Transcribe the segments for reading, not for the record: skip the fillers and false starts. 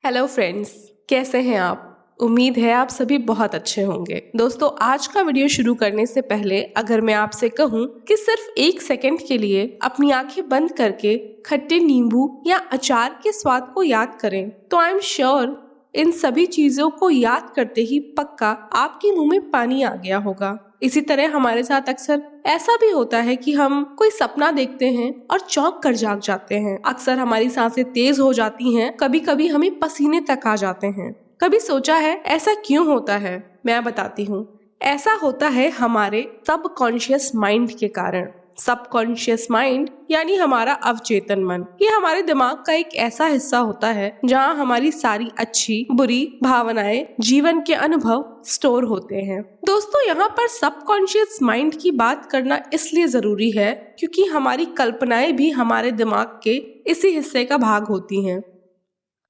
Hello friends, कैसे हैं आप? उम्मीद है आप सभी बहुत अच्छे होंगे। दोस्तों, आज का वीडियो शुरू करने से पहले अगर मैं आपसे कहूं कि सिर्फ 1 सेकंड के लिए अपनी आंखें बंद करके खट्टे नींबू या अचार के स्वाद को याद करें, तो आई एम श्योर इन सभी चीजों को याद करते ही पक्का आपके मुंह में पानी आ गया होगा। इसी तरह हमारे साथ अक्सर ऐसा भी होता है कि हम कोई सपना देखते हैं और चौंक कर जाग जाते हैं। अक्सर हमारी सांसें तेज हो जाती हैं, कभी कभी हमें पसीने तक आ जाते हैं। कभी सोचा है ऐसा क्यों होता है? मैं बताती हूँ। ऐसा होता है हमारे सबकॉन्शियस माइंड के कारण। सबकॉन्शियस माइंड यानी हमारा अवचेतन मन। ये हमारे दिमाग का एक ऐसा हिस्सा होता है जहाँ हमारी सारी अच्छी बुरी भावनाएं, जीवन के अनुभव स्टोर होते हैं। दोस्तों, यहाँ पर सबकॉन्शियस माइंड की बात करना इसलिए जरूरी है क्योंकि हमारी कल्पनाएं भी हमारे दिमाग के इसी हिस्से का भाग होती हैं।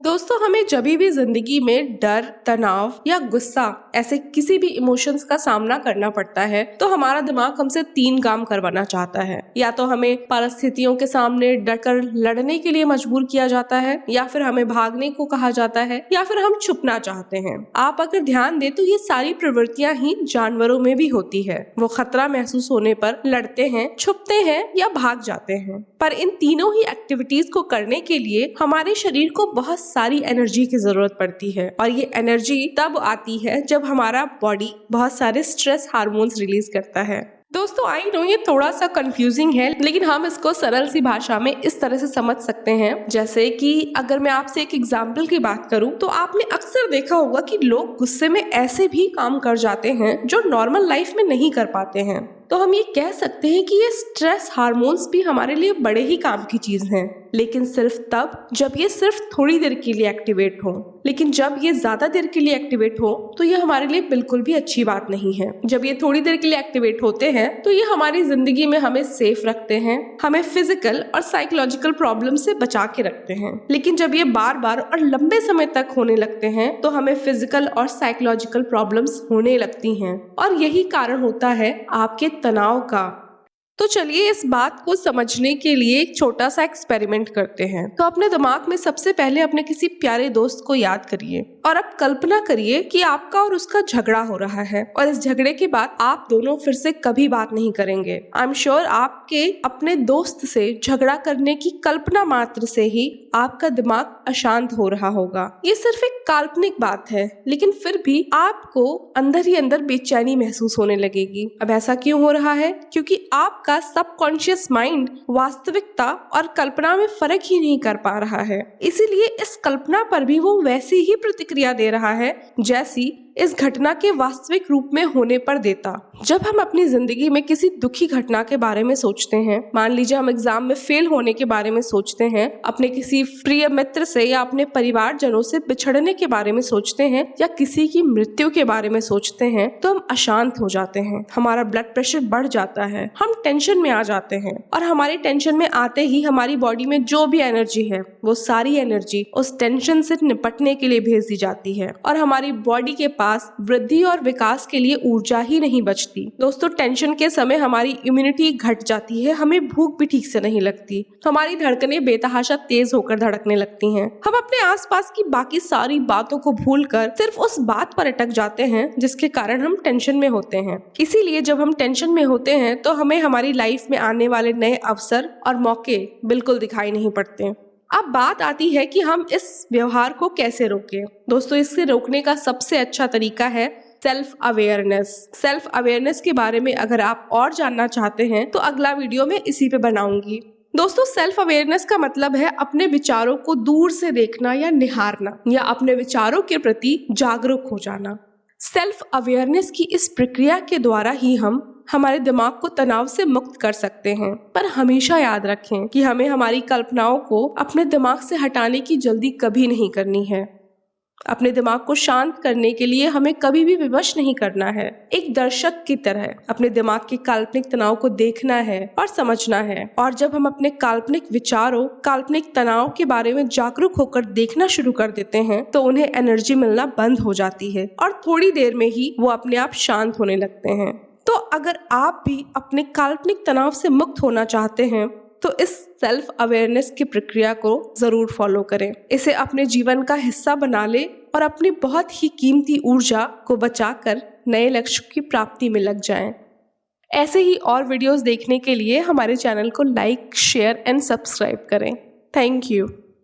दोस्तों, हमें जब भी जिंदगी में डर, तनाव या गुस्सा ऐसे किसी भी इमोशंस का सामना करना पड़ता है तो हमारा दिमाग हमसे 3 काम करवाना चाहता है। या तो हमें परिस्थितियों के सामने डटकर लड़ने के लिए मजबूर किया जाता है, या फिर हमें भागने को कहा जाता है, या फिर हम छुपना चाहते हैं। आप अगर ध्यान दें तो ये सारी प्रवृत्तियां ही जानवरों में भी होती है। वो खतरा महसूस होने पर लड़ते हैं, छुपते हैं या भाग जाते हैं। पर इन तीनों ही एक्टिविटीज को करने के लिए हमारे शरीर को बहुत सारी एनर्जी की जरूरत पड़ती है, और ये एनर्जी तब आती है जब हमारा बॉडी बहुत सारे स्ट्रेस हार्मोन्स रिलीज करता है। दोस्तों, आई नो ये थोड़ा सा कंफ्यूजिंग है, लेकिन हम इसको सरल सी भाषा में इस तरह से समझ सकते हैं। जैसे कि अगर मैं आपसे एक एग्जाम्पल की बात करूं तो आपने अक्सर देखा होगा कि लोग गुस्से में ऐसे भी काम कर जाते हैं जो नॉर्मल लाइफ में नहीं कर पाते हैं। तो हम ये कह सकते हैं कि ये स्ट्रेस हार्मोन्स भी हमारे लिए बड़े ही काम की चीज हैं, लेकिन सिर्फ तब जब ये सिर्फ थोड़ी देर के लिए एक्टिवेट हो। लेकिन जब ये ज्यादा देर के लिए एक्टिवेट हो तो ये हमारे लिए बिल्कुल भी अच्छी बात नहीं है। जब ये थोड़ी देर के लिए एक्टिवेट होते हैं तो ये हमारी जिंदगी में हमें सेफ रखते हैं, हमें फिजिकल और साइकोलॉजिकल प्रॉब्लम से बचा के रखते हैं। लेकिन जब ये बार बार और लंबे समय तक होने लगते हैं तो हमें फिजिकल और साइकोलॉजिकल प्रॉब्लम्स होने लगती हैं, और यही कारण होता है आपके तनाव का। तो चलिए इस बात को समझने के लिए एक छोटा सा एक्सपेरिमेंट करते हैं। तो अपने दिमाग में सबसे पहले अपने किसी प्यारे दोस्त को याद करिए, और अब कल्पना करिए कि आपका और उसका झगड़ा हो रहा है, और इस झगड़े के बाद आप दोनों फिर से कभी बात नहीं करेंगे। आई एम श्योर आपके अपने दोस्त से झगड़ा करने की कल्पना मात्र से ही आपका दिमाग अशांत हो रहा होगा। ये सिर्फ एक काल्पनिक बात है, लेकिन फिर भी आपको अंदर ही अंदर बेचैनी महसूस होने लगेगी। अब ऐसा क्यों हो रहा है? क्योंकि आपका सबकॉन्शियस माइंड वास्तविकता और कल्पना में फर्क ही नहीं कर पा रहा है। इसीलिए इस कल्पना पर भी वो वैसी ही प्रतिक्रिया दे रहा है जैसी इस घटना के वास्तविक रूप में होने पर देता। जब हम अपनी जिंदगी में किसी दुखी घटना के बारे में सोचते हैं, मान लीजिए हम एग्जाम में फेल होने के बारे में सोचते हैं, अपने किसी प्रिय मित्र से या अपने परिवारजनों से बिछड़ने के बारे में सोचते हैं, या किसी की मृत्यु के बारे में सोचते हैं, तो हम अशांत हो जाते हैं, हमारा ब्लड प्रेशर बढ़ जाता है, हम टेंशन में आ जाते हैं, और हमारी टेंशन में आते ही हमारी बॉडी में जो भी एनर्जी है वो सारी एनर्जी उस टेंशन से निपटने के लिए भेज दी जाती है, और हमारी बॉडी के पास वृद्धि और विकास के लिए ऊर्जा ही नहीं बचती। दोस्तों, टेंशन के समय हमारी इम्यूनिटी घट जाती है, हमें भूख भी ठीक से नहीं लगती, हमारी धड़कनें बेतहाशा तेज होकर धड़कने लगती हैं, हम अपने आसपास की बाकी सारी बातों को भूलकर सिर्फ उस बात पर अटक जाते हैं जिसके कारण हम टेंशन में होते हैं। इसीलिए जब हम टेंशन में होते हैं तो हमें हमारी लाइफ में आने वाले नए अवसर और मौके बिल्कुल दिखाई नहीं पड़ते। अब बात आती है कि हम इस व्यवहार को कैसे रोकें। दोस्तों, इससे रोकने का सबसे अच्छा तरीका है सेल्फ अवेयरनेस। सेल्फ अवेयरनेस के बारे में अगर आप और जानना चाहते हैं तो अगला वीडियो मैं इसी पे बनाऊंगी। दोस्तों, सेल्फ अवेयरनेस का मतलब है अपने विचारों को दूर से देखना या निहारना, या अपने विचारों के प्रति जागरूक हो जाना। सेल्फ अवेयरनेस की इस प्रक्रिया के द्वारा ही हम हमारे दिमाग को तनाव से मुक्त कर सकते हैं। पर हमेशा याद रखें कि हमें हमारी कल्पनाओं को अपने दिमाग से हटाने की जल्दी कभी नहीं करनी है। अपने दिमाग को शांत करने के लिए हमें कभी भी विवश नहीं करना है। एक दर्शक की तरह अपने दिमाग के काल्पनिक तनाव को देखना है और समझना है, और जब हम अपने काल्पनिक विचारों, काल्पनिक तनाव के बारे में जागरूक होकर देखना शुरू कर देते हैं तो उन्हें एनर्जी मिलना बंद हो जाती है, और थोड़ी देर में ही वो अपने आप शांत होने लगते हैं। तो अगर आप भी अपने काल्पनिक तनाव से मुक्त होना चाहते हैं तो इस सेल्फ अवेयरनेस की प्रक्रिया को ज़रूर फॉलो करें। इसे अपने जीवन का हिस्सा बना लें और अपनी बहुत ही कीमती ऊर्जा को बचाकर नए लक्ष्य की प्राप्ति में लग जाएं। ऐसे ही और वीडियोस देखने के लिए हमारे चैनल को लाइक, शेयर एंड सब्सक्राइब करें। Thank you.